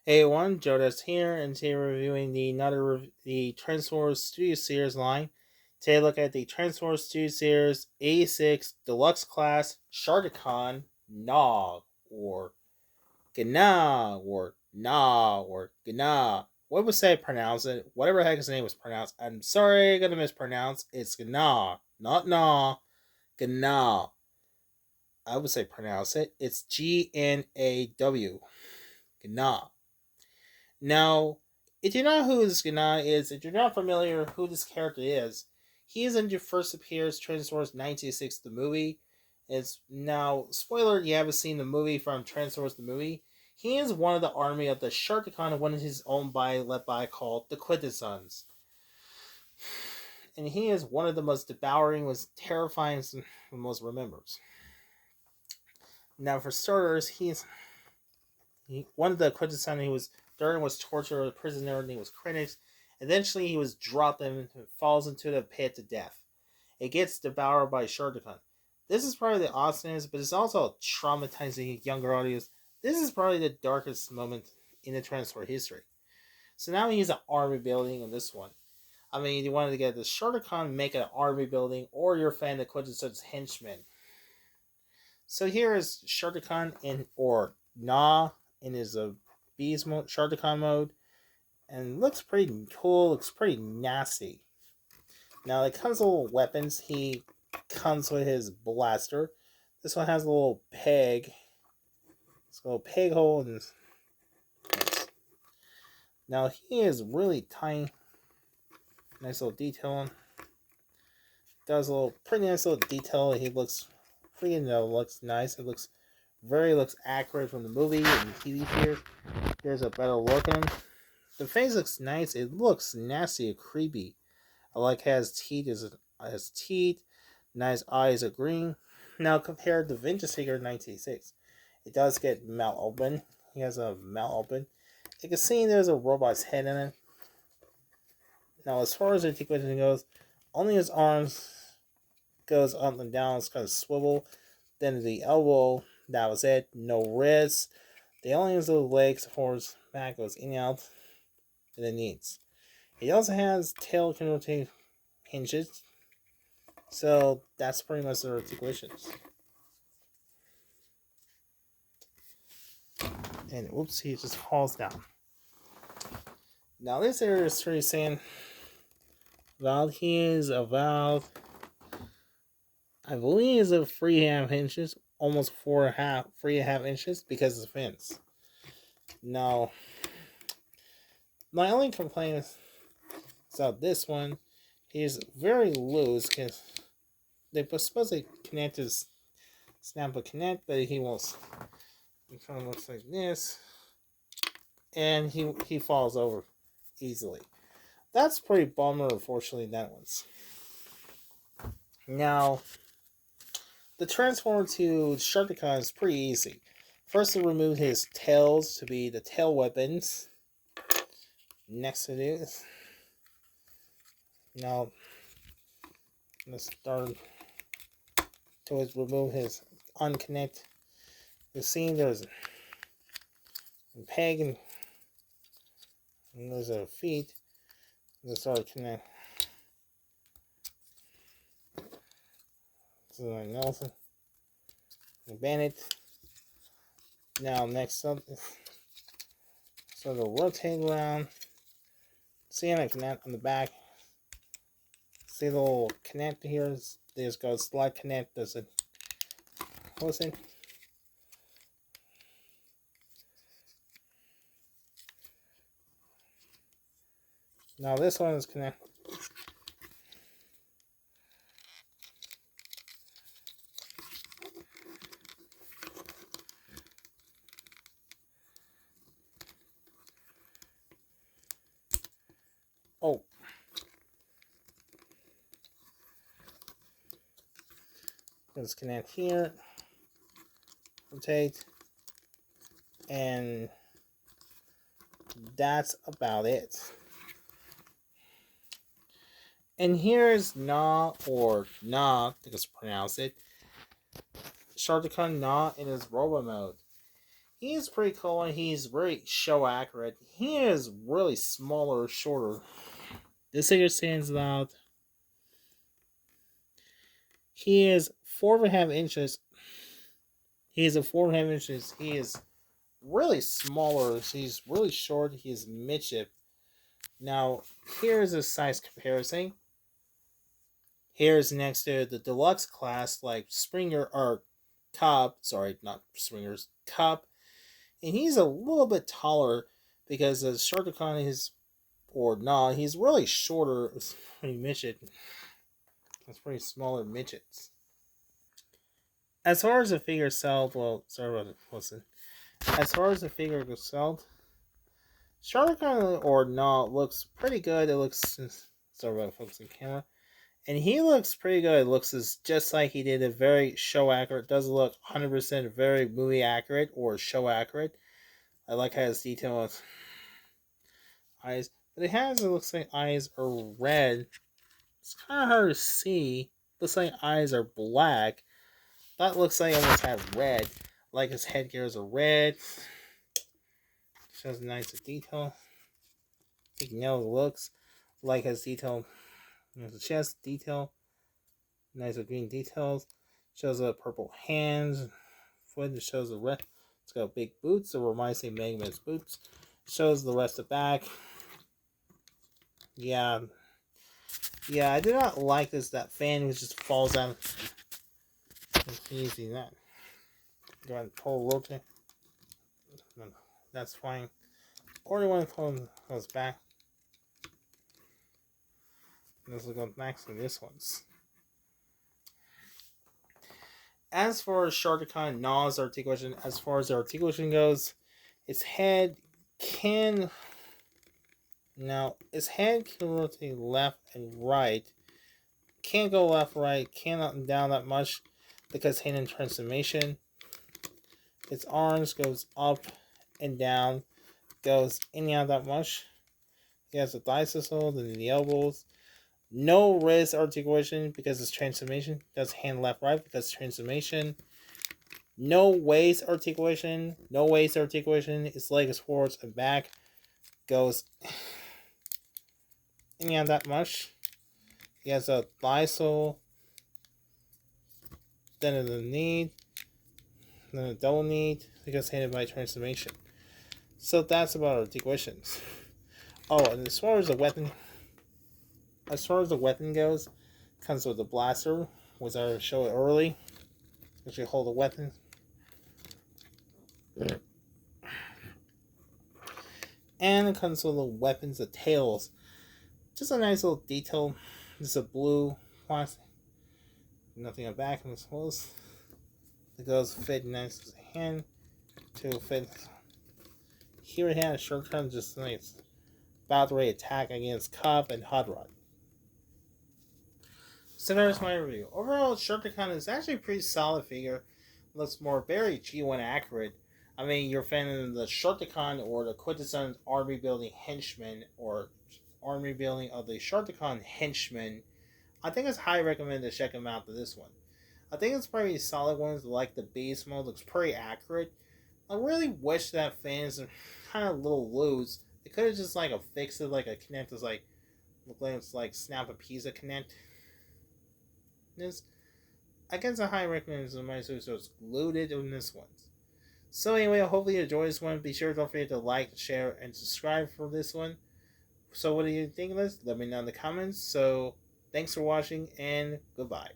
Hey everyone, Jodas here, and today we're reviewing the Transformers Studio Series line. Today, look at the Transformers Studio Series 86 Deluxe Class Sharkticon Gnaw or Gnaw. What would say pronounce it? Whatever the heck his name was pronounced. I'm sorry, I'm gonna mispronounce. It's Gnaw, not Gnaw. Gnaw. I would say pronounce it. It's Gnaw. Gnaw. Now, if you know who this Gnaw is, if you're not familiar who this character is, he is in your first appears Transformers 1986 the movie. It's now spoiler, you haven't seen the movie from Transformers the movie. He is one of the army of the Sharkticon and one of his own by led by called the Quintessons. And he is one of the most devouring, most terrifying, most remembers. Now for starters, one of the Quintessons he was during was tortured as a prisoner and he was critics. Eventually he was dropped and falls into the pit to death. It gets devoured by Sharkticon. This is probably the awesomeness, but it's also traumatizing younger audience. This is probably the darkest moment in the Transformer history. So now he's an army building in this one. I mean, you wanted to get the Sharkticon, make an army building, or you're a fan of Quintesson's henchmen. So here is Sharkticon or Gnaw in his Beast mode, Sharkticon mode, and looks pretty cool. Looks pretty nasty. Now it comes with little weapons. He comes with his blaster. This one has a little peg. It's a little peg hole and now he is really tiny. Nice little detail. Does a little pretty nice little detail. He looks pretty looks nice. It looks accurate from the movie and TV here. Here's a better look at him. The face looks nice. It looks nasty and creepy. I like has teeth. Nice eyes are green. Now compared to Vintage Figure 1986, it does get mouth open. He has a mouth open. You can see there's a robot's head in it. Now as far as the articulation goes, only his arms goes up and down. It's kind of swivel. Then the elbow, that was it. No wrist. The only his little legs for his back goes in and out. And the knees. He also has tail converting hinges. So that's pretty much the articulations. And oops, he just falls down. Now this area is pretty saying about he is about I believe is a 3.5 inches, almost 3.5 inches because of the fins. Now my only complaint is about this one. He's very loose because they were supposed to connect his snap a connect, but he won't. It kind of looks like this, and he falls over easily. That's pretty bummer. Unfortunately, that one's. Now, the transform to Sharkticon is pretty easy. First, to remove his tails to be the tail weapons. Next to this. Now, let's start to remove his unconnect. You see, there's a peg and there's a feet. Let's start connect. So like Nelson, Bandit. Now next up, so they'll rotate around. See how I connect on the back. See the little connect here. There's got slide connect. Does it? Listen. Now this one is connect. Oh. Let's connect here. Rotate. And that's about it. And here's Gnaw or Gnaw, I think it's pronounced it. Sharkticon Gnaw in his robot mode. He's pretty cool and he's very show accurate. He is really smaller, shorter. This figure stands out. He is 4.5 inches. He is a 4.5 inches. He is really smaller. He's really short. He is midship. Now, here's a size comparison. Here's next to the deluxe class, like Springer or Cup. Sorry, not Springer's Cup. And he's a little bit taller because the Sharkticon is, or Gnaw, he's really shorter. It's pretty midget. It's pretty smaller midgets. As far as the figure itself, well, sorry about it, listen. As far as the figure itself, Sharkticon or Gnaw looks pretty good. It looks, sorry about focusing camera. And he looks pretty good. It looks just like he did. A very show accurate. It doesn't look 100% very movie accurate or show accurate. I like how his detail on eyes. But it looks like eyes are red. It's kind of hard to see. Looks like eyes are black. That looks like almost have red. Like his headgears are red. Shows nice detail. You can know the looks. Like his detail. The chest detail. Nice green details. Shows the purple hands. Foot. It shows the red. It's got big boots. It reminds me of Mega Man's boots. Shows the rest of the back. Yeah. Yeah, I do not like this. That fan which just falls down. It's easy that. Go ahead and pull rotate. That's fine. Or you want to goes back. This will go next to this one's. As far as Sharkticon Gnaw's articulation, as far as the articulation goes, its head can rotate left and right. Can't go left, right, can't up and down that much because hidden transformation. Its arms goes up and down, goes in and out that much. He has the thigh system, then the elbows. No wrist articulation because it's transformation. Does hand left right because transformation. No waist articulation. No waist articulation. Its leg is forwards and back. Goes in and out that much. He has a thigh sole. Then the knee. Then a double knee because handed by transformation. So that's about articulations. Oh, and as far as the weapon goes, comes with the blaster, which I showed early. Actually hold the weapon. And it comes with the weapons, the tails. Just a nice little detail. Just a blue plastic. Nothing on the back and this close. It goes fit nice as a hand to fit. Here we have a shortcut just nice. About ready attack against Cup and Hot Rod. So there's my review. Overall, Sharkticon is actually a pretty solid figure. Looks more very G1 accurate. I mean, you're a fan of the Sharkticon or the quintessence army building henchman or army building of the Sharkticon henchman. I think it's highly recommended to check them out for this one. I think it's probably a solid one. Like the base mode looks pretty accurate. I really wish that fans are kind of a little loose. They could have just like fixed it like a Connect is like look like it's like Snap a Pizza Connect. This I guess a high recommendation of my so it's loaded on this one. So anyway, hopefully you enjoy this one. Be sure don't forget to like, share, and subscribe for this one. So what do you think of this? Let me know in the comments. So thanks for watching and goodbye.